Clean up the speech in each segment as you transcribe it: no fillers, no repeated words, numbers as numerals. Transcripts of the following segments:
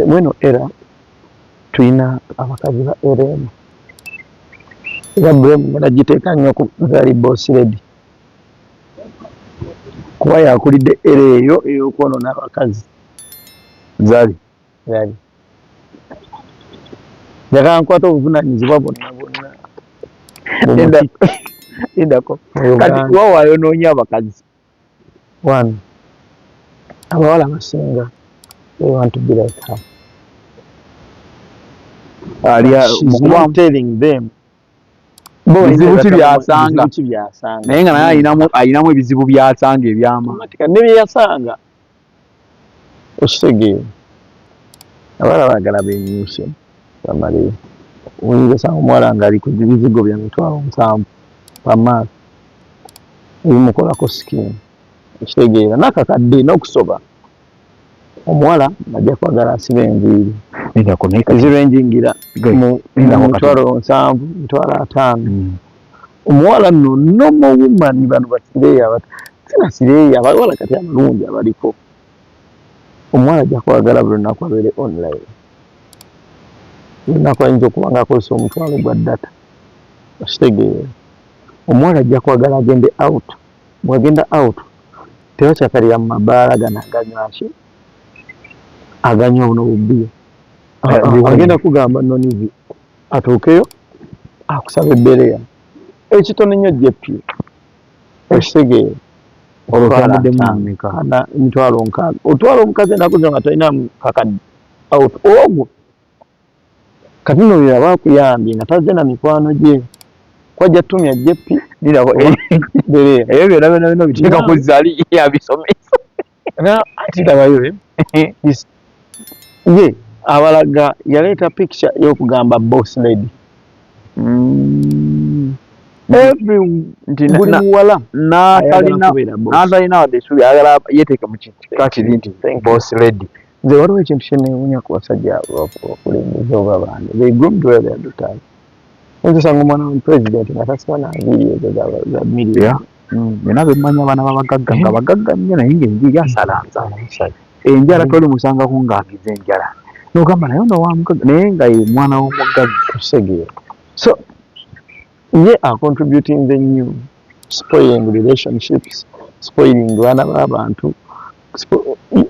mweno era tulina abakazi ba RM era blame nagiteeka nnyo ku Zari Boss Lady kuba yakulidde era eyo ey'okwonoona abakazi Zari njagala nkwata obuvunaanyizibwa bonna endako kati wa wayonoonya abakazi one abawala abasinga they want to be like her. She's not telling them bizibu ki byasanga naye nga naye ayinamu ebizibu byasanga ebyama ne byeyasanga okitegeera abala baagala benyuuse bamaleyo oyinza osanga omuwala ng'ali ku bizigo bya 7,000 pamaaso ebimukolako sikini okitegeera nakakadde n'okusoba omuwala ajja kwagala asiba enviiri ezirenjingira mu 7,000 5,000 omuwala nno nomowumani bano basireeya sina sireeya abawala kati abalungi abaliko omuwala ajja kwagala buli lunaku abeere online lunaku ayinza okuba nga akozesa 1,000 gwa data okitegeera omuwala ajja kwagala agende out bwagenda out tebakyakalira mu mabaala gano aganywaki aganywa buno bubbiya agenda kugamba nonizi atuukeyo akusaba ebbereya ekitono nnyo jepi okitegeera emitwalo 6 otwala omukazi enaku zino nga talinamu kakadde out ogwo kati nno bira bakuyambye nga tazze na mikwano gye kwajja tumya jepi bereya ebyo byonna byonna biteeka ku Zari yabisomesa ati labayo ye abalaga yaleeta picture y'okugamba Boss Lady buli muwala n'atalina wadde essuubi ayagala yeeteeke mu kintu kiri nti Boss Lady nze waliwo ekintu kyenewuunya ku basajja abakulembeze oba abandi they groomed well their daughters osanga omwana wa pulezidenti nga tasiba na nviiri ezo za million byonna bemmanya abaana b'abagagga nga bagagga nnyo naye ng'enviiri asalanza enjala toli musangako ng'agize enjala n'ogamba naye ono wa mugagga naye nga ye mwana w'omugagga kusegeera so ye contributing the new spoiling relationships spoiling baana b'abantu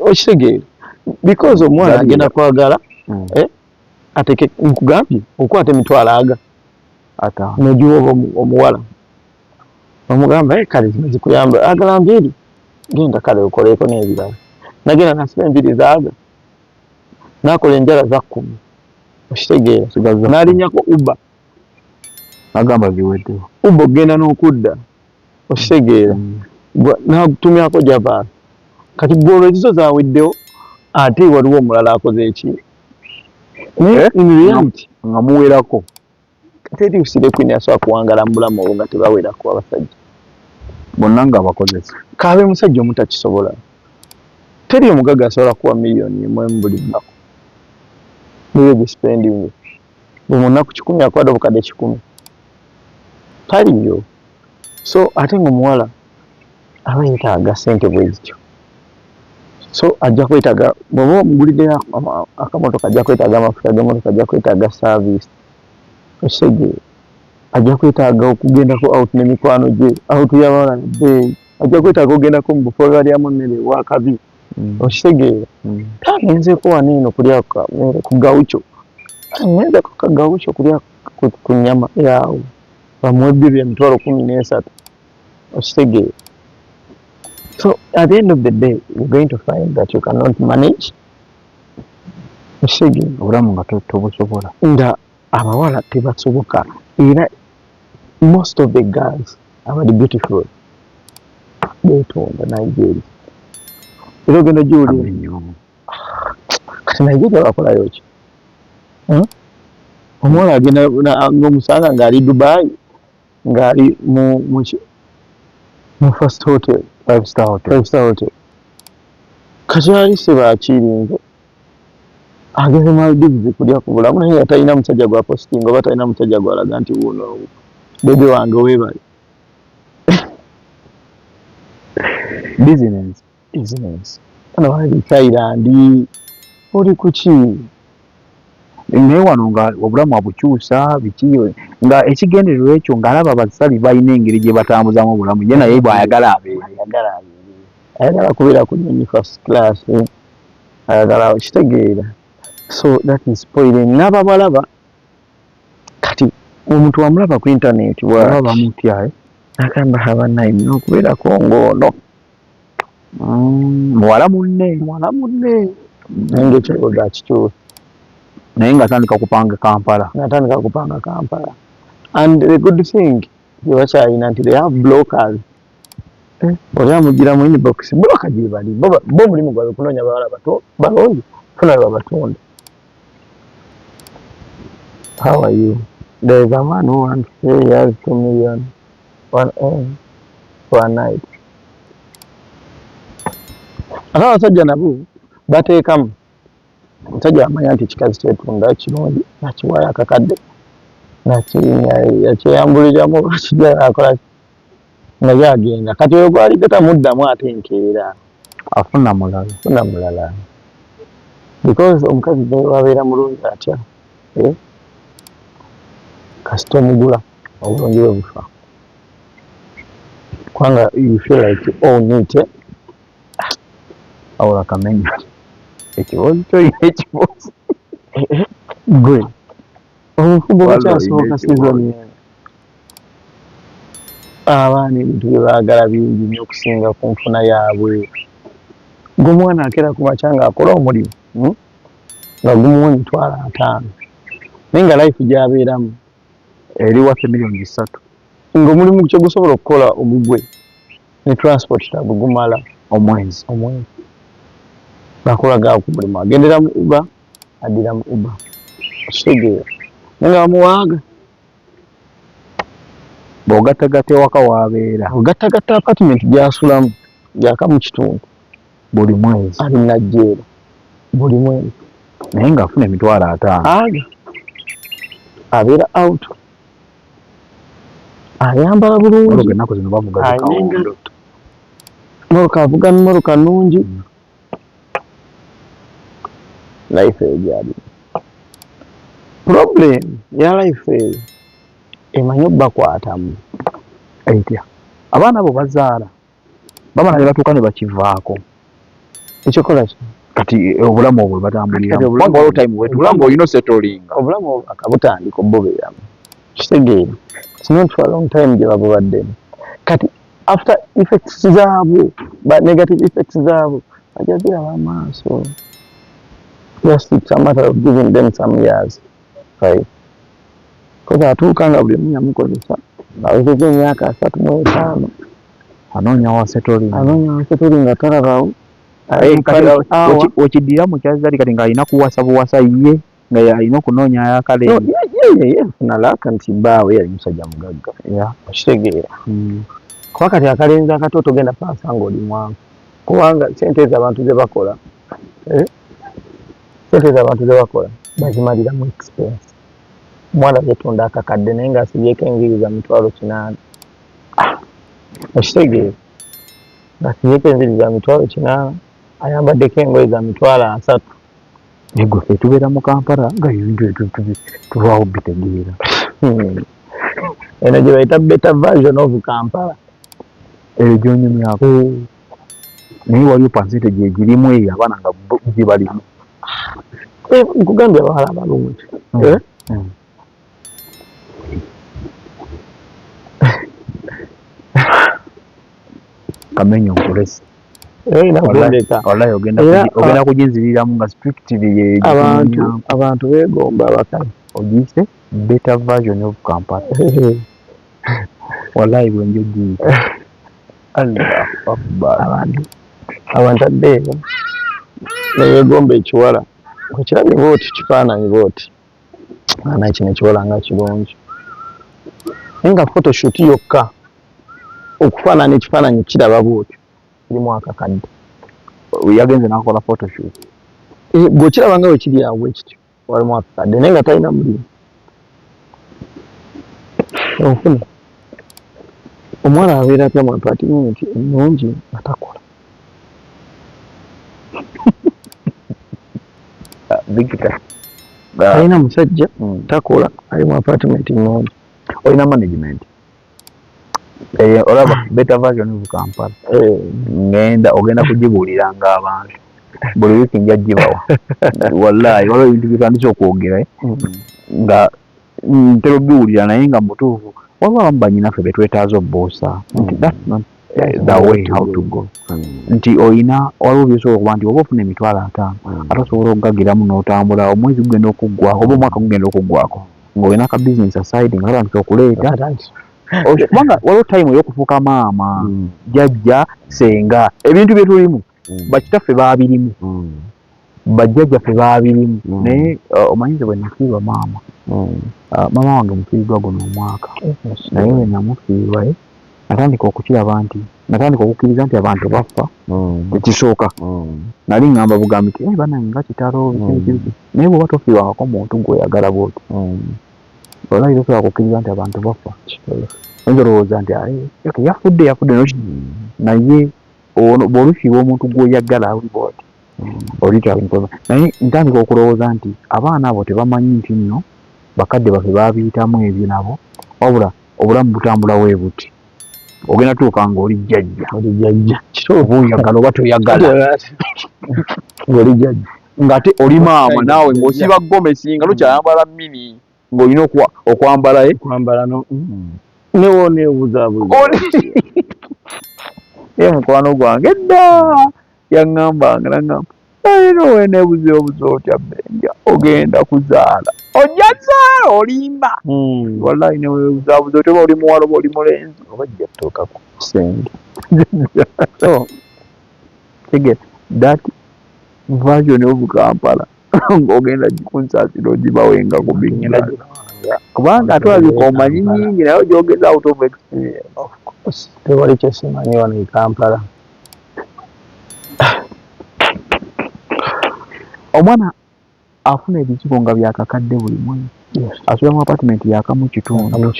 okitegeera because omwana agenda kwagala ateke nkugambye okwata emitwalo aga nogiwa omuwala omugamba kale zino zikuyamba agala nviiri genda kale okoleeko n'ebirala nagenda nasiba enviiri zaaga nakola enjala za 10 okitegeera n'alinyako uba agamba ziweddewo uba ogenda n'okudda okitegeera natumyako javaala kati gwolwo ezizo zaweddewo ate waliwo omulala akoze eki in reality nga muwerako teri usire kwini asobola kuwangala mu bulamu obwo nga tebawerako abasajja bonna nga bakozesa kaabe musajja omutakisobola teri omugagga asobola kuwa miliyoni mu buli lunaku niyo gisipendingi buli munaku 100 akwada obukadde 100 taliyo so ate ng'omuwala aba yeetaaga ssente bwe zityo so ajja kwetaaga bw'oba omugulidde akamotoka ajja kwetaaga amafuta g'emmotoka ajja kwetaaga service okitegeera ajja kwetaaga okugendako out n'emikwano gye out y'abawala nebbeeyi ajja kwetaaga okugendako mu bufo balyamu emmere ewakabi okitegeera tagenzeeko wano eno kulya ku gawuco ngenzeeko kagawuco kulya ku nnyama yaawo bamuwebbye bya 13,000 okitegeera so at the end of the day you're going to find that you cannot manage okitegeera obulamu nga tobusobola nga abawala tebasoboka era most of the girls abali beautiful beetonda Nigeria era ogenda giwulira kati Nigeria bakolayo ki omuwala agenda ng'omusanga ng'ali Dubai ng'ali mu first hotel 5-star hotel kati ali sebakirinze ageze Maldives kulya ku bulamu naye atalina musajja gwa posting oba talina musajja gwalaga nti wuno bebe wange weebale business ano bali Thailand oli kuki naye wano nga obulamu abukyusa biki nga ekigendererwa ekyo ng'alaba abasali balina engeri gye batambuzamu obulamu ye naye bw'ayagala abeere ayagala kubeera ku nyonyi first class ayagala okitegeera so that is spoiling n'ababalaba kati omuntu wamulaba ku internet baba bamutya agamba abannaye nina okubeerako ng'ono muwala munne naye ngaekirowoozo akikyusa naye ng'atandika kupanga Kampala and the good thing tebakyalina nti they have blockers oli amugira mu inbox bloka gye bali bo omulimu gwabwe kunoonya bawala bato balungi funa we babatunda. How are you? There is a man who wants to say he has 2 million 1 M for a night. Ate abasajja nabo bateekamu omusajja amanya nti ekikazi kyetunda kirungi nakiwaayo akakadde yakyeyambuliramu bakijja akola nga yagenda kati oyo gwalidde tamuddamu ate enkeera afuna mulala because omukazi wabeera mulungi atya kasita omugula obulungi bwe bufa kubanga you feel like onyite awula kamenya ekibuuzo kyoyina ekibuuzo gwe obufumbo bukyasoboka sizoni abaana ebintu bye baagala bingi nnyo okusinga ku nfuna yaabwe ng'omwana akeera ku makya ng'akola omulimu nga gumuwa $5,000 naye nga life gy'abeeramu eri waffe $3,000,000 ng'omulimu kye gusobola okukola ogugwe ne transport tabwe gumala omwezi nakolaga ku mulimu agendera mu Uber addira mu Uber okitegeera naye nga bamuwaaga bw'ogattagatta ewaka w'abeera ogattagatta apartment gy'asulamu gyaka mu kitundu buli mwezi ali najjeera buli mwezi naye ng'afuna $5,000 abeera out ayambala bulungi ennaku zino bavuga zikawondo moroka avuga moroka nnungi life egyali problem ya life emanyi okubakwatamu etya abaana abo bazaala bamala ne batuuka ne bakivaako ekyokola ki kati obulamu obwo batambuliramu kubanga waliwo time wetulanga olina osettlinga obulamu akabutandika obubeeramu kitegeera it's not for a long time gye babubaddemu kati after effects zaabwo negative effects zaabwo ajja ziraba amaaso just it's a matter of giving them some years right koza atuuka nga buli omu yamukozesa ng'awezezza emyaka 35 anoonya wasettlinga talabawo okiddira mu kyazali kati ng'alina kuwasa buwasa ye nga alina okunoonya yakaleero yefuna laaka nti bbaawe yali musajja mugagga okitegeera kuba kati akalenzi akato togenda paasa ng'oli mwangu kubanga sente ez'abantu ze bakola bazimalira mu expense omwana yetunda akakadde naye ng'asibyeko enviiri za $8,000 okitegeera ng'asibyeko enviiri za $8,000 ayambaddeko engoye za $3,000 egwe tubeera mu Kampala nga ebintu tubaawo bitegeera eno gye bayita better version of Kampala eyo gyonyumyako naye waliwo percentage egirimu eyo abaana nga gye balimu nkugambye abawala abalungi kamenyo nkulesi wallahi ogenda kuginziriramu nga strictly abantu beegomba abakazi ogiyise better version of Kampala wallahi bwenjo giyita abantu addeeyo nebeegomba ekiwala okirabye booti kifaananyi booti ana kino ekiwala nga kirungi naye nga photoshoot yokka okufaanana ekifaananyi kiraba bwotyo kirimu akakadde yagenze nakola photoshoot bw'okiraba nga we kiri awo ekityo walimu akakadde naye nga talina mulimu ofuna omwana abeera atya mu apartment ennungi nga takola Victor alina musajja takola ali mu apartment ng'ono. olina management olaba better version of Kampala ogenda kugibuuliranga abantu buli wiiki nja gibawa wallahi waliwo ebintu bitandise okwogera nga ntera obiwulira naye nga mutuufu waliwo abamu bannyinaffe betwetaaza obbuusa nti that's not the way how to go nti olina waliwo byosobola okuba nti oba ofuna $5,000 ate osobola okugagiramu n'otambula omwezi gugenda okuggwako oba omwaka gugenda okuggwako ng'olina ka business aside nga katandika okuleeta kubanga waliwo time ey'okufuuka maama jjajja senga ebintu bye tulimu bakitaffe baabirimu bajjajjaffe baabirimu naye omanyize bwe nafiirwa maama maama wange mufiiriddwa guno omwaka naye we namufiirwa natandika okukiraba nti natandika okukkiriza nti abantu bafa ekisooka nali ŋŋamba bugambi ti banange nga kitalo naye bw'oba tofiirwangako muntu gw'oyagala bw'oti olabira tosobola kukkiriza nti abantu bafa oyinza olowooza nti yafudde naye bw'olufiirwa omuntu gw'oyagala oli bw'oti naye ntandika okulowooza nti abaana abo tebamanyi nti nno bakadde baffe baabiyitamu ebyo nabo wabula obulamu butambula bwe buti ogenda tuuka ng'oli jjajja oba oyagala oba toyagala ng'oli jjajja ng'ate oli maama naawe ng'osiba gomesi nga tokyayambala mini ng'olina okwambala newo neebuzaabuza ye mukwano gwange dda yaŋŋambanga naŋŋamba naye neebuzeebuze otya Benja ogenda kuzaala ojja zaala olimba wallahi neweebuzaabuze otya oba oli muwala oba oli mulenzi oba jja tuuka ku kisenge so that version of Kampala ng'ogenda gikunsaasira ogibawenga ku binyina kubanga ate olabika omanyi nyingi naye ogyogeza out of experience. Of course tewali kyesimanyi wano e Kampala. Omwana afuna ebizibu nga byakakadde buli mwezi asula mu apartment yakamu kitundu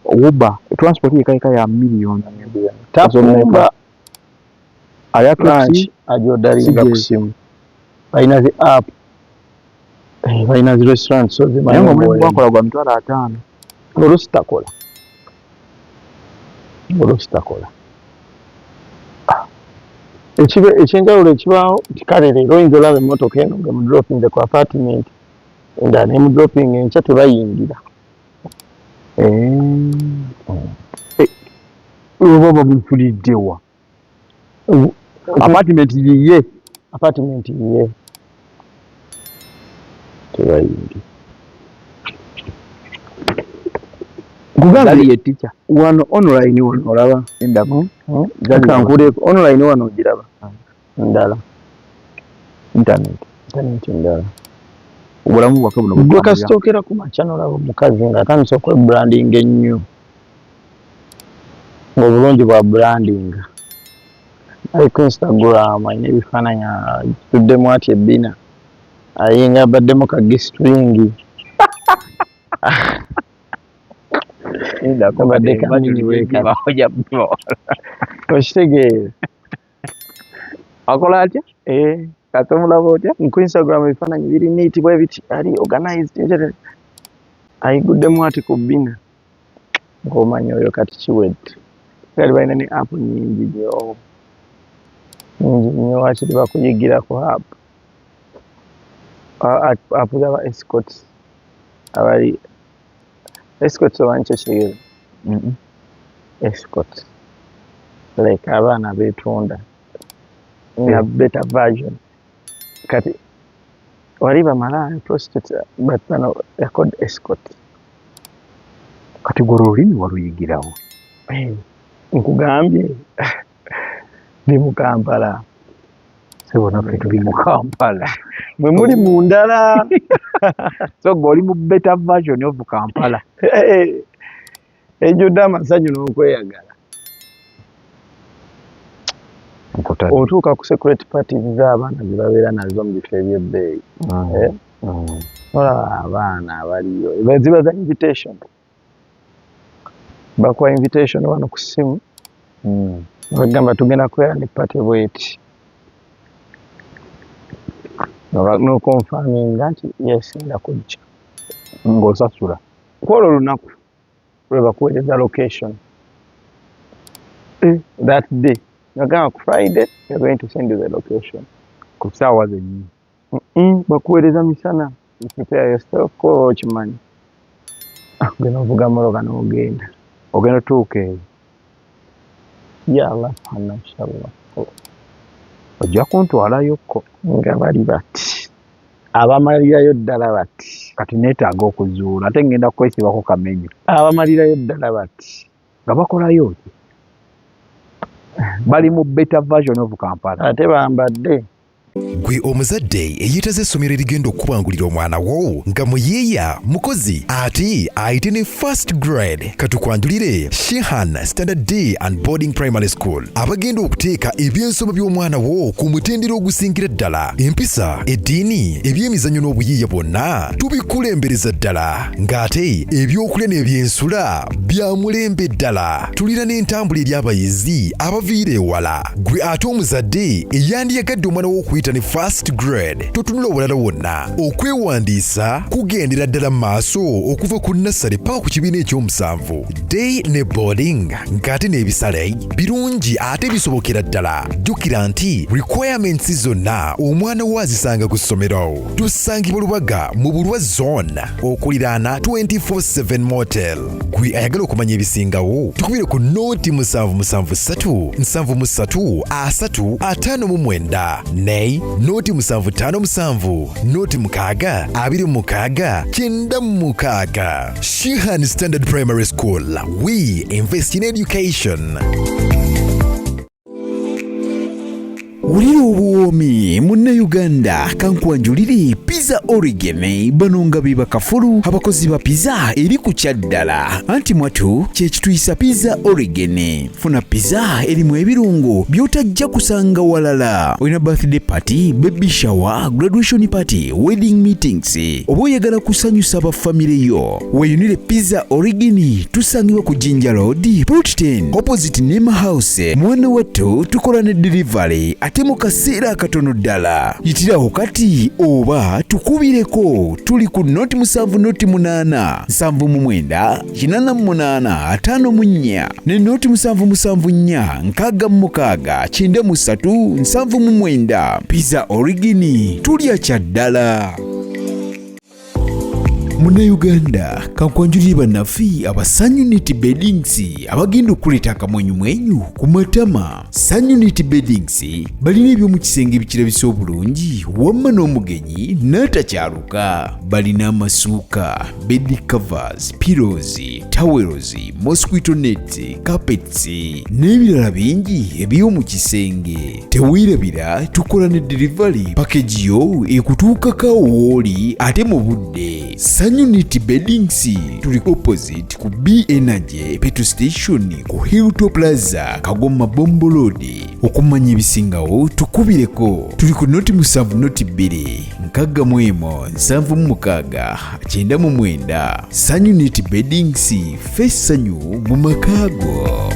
Uber transport yekayika ya million tapumba ayakrunch ajodalinga ku simu balina zi app balina zi restaurant so naye ng'omulimu gwakola gwa $5,000 oluusi takola ekyenjawulo ekibaawo kale leero oyinza olaba emmotoka eno nga mudropinze ku apartment nga nemudroping enkya tebayingira oba bamufuliddewa apartment yiye tebayingira Gugali ye teacher wano online wano olaba endamu kankuleeko online wano ogiraba ndala internet ndala obulamu bwaffe buno gwe kasitookera ku makya n'olaba omukazi ng'atandise okwebrandinga ennyo ng'obulungi bwa branding ali ku Instagram alina ebifaananyi tuddemu ati ebbina ayinga abaddemu ka gistringi okitegeere akola atya kati omulaba otya ku Instagram ebifaananyi biri neat bwe biti ali organized ayiguddemu ati ku bbina ng'omanyi oyo kati kiwedde gali balina ne app nyingi nnyo wakiri bakuyigira ku app z'aba escorts abali escorts omanyi kyekitegeeza escort like abaana beetunda na better version kati wali bamala prostitute but bano they're called escort kati gwe olulimi waluyigirawo nkugambye ndi mu Kampala sebonaffe tuli mu Kampala mwe muli mu ndala so gwe oli mu better version of Kampala ejjudde amasanyu n'okweyagala otuuka ku security parties z'abaana ze babeera nazo mu bifo ebyebbeeyi olaba abaana abaliyo ziba za invitation bakuwa invitation wano ku ssimu bagamba tugenda kwera ne party bweti no confirming nti yes nda kujja ng'osasula kwolwo olunaku lwe bakuweereza location that day nagamba ku Friday you're going to send you the location ku ssaawa zennyini bakuweereza misana you prepare yourself ko okimanyi gena ovuga moroka n'ogenda otuuka eyo ya Allah fana inshallah ojja kuntwalayokko nga bali bati abamalirayo ddala bati kati neetaaga okuzuula ate ngenda kwesibako kamenyu abamalirayo ddala bati nga bakolayo ki bali mu better version of Kampala ate bambadde gwe omuzadde eyeetaze essomero erigenda okukubangulira omwana wo nga muyeeya mukozi ate ayite ne first grade katukwanjulire Shehan Standard Day and Boarding Primary School abagenda okuteeka ebyensoma by'omwana wo ku mutendera ogusingira ddala empisa eddiini ebyemizannyo n'obuyiiya bwonna tubikulembereza ddala ng'ate ebyokulya n'ebyensula bya mulembe ddala tulina n'entambula eri abayizi abaviira ewala gwe ate omuzadde eyandiyagadde omwana wo okuyita ne first grade totunula obulala wonna okwewandiisa kugendera ddala maaso okuva ku nassale paka ku kibiina ekyomusanvu day ne boarding ng'ate n'ebisale birungi ate bisobokera ddala jjukira nti requirements zonna omwana wo azisanga ku ssomero tusangibwa Lubaga mu Bulwa zone okuliraana 24/7 motel gwe ayagala okumanya ebisingawo tukubire ku noti 773 73 359 ne noti 757 noti 6 26 96 Shehan Standard Primary School. We invest in education. Wulira obuwoomi munnayuganda kankwanjulire Pizza Origin bano nga be bakafulu abakozi ba pizza eri ku kyaddala anti mwatu kyekituyisa Pizza Origin. Funa pizza erimu ebirungo by'otajja kusanga walala. Olina birthday party, baby shower, graduation party, wedding meetings oba oyagala kusanyusa abafamire yo weyunire Pizza Origin tusangibwa ku Jinja Road Plot 10 opposite Nema House. Mwana wattu tukola ne delivery ate mu kaseera katono ddala. Yitiraho kati oba tukubireko tuli ku noti 7 noti 8 7 8 5 ne noti 7 6 7 Pizza Origin tulya kyaddala. Munnayuganda kankwanjulire bannaffe aba Sununit Beddings abagenda okuleeta akamwenyumwenyu ku matama. Sununit Beddings balina eby'omu kisenge ebikirabisa obulungi wamma n'omugenyi n'atakyaluka. Balina amasuuka, bed covers, pillows, towels, mosquito nets, carpets n'ebirala bingi eby'omu kisenge. Teweerabira tukola ne delivery package yo ekutuukako wooli ate mu budde. Sununit Beddings tuli opposite ku B Energy petrol station ku Hilltop Plaza Kagoma Bombo Road. Okumanya ebisingawo tukubireko tuli ku noti 7 noti 2 6 7 9 Sununit Beddings face sanyu mu makaago.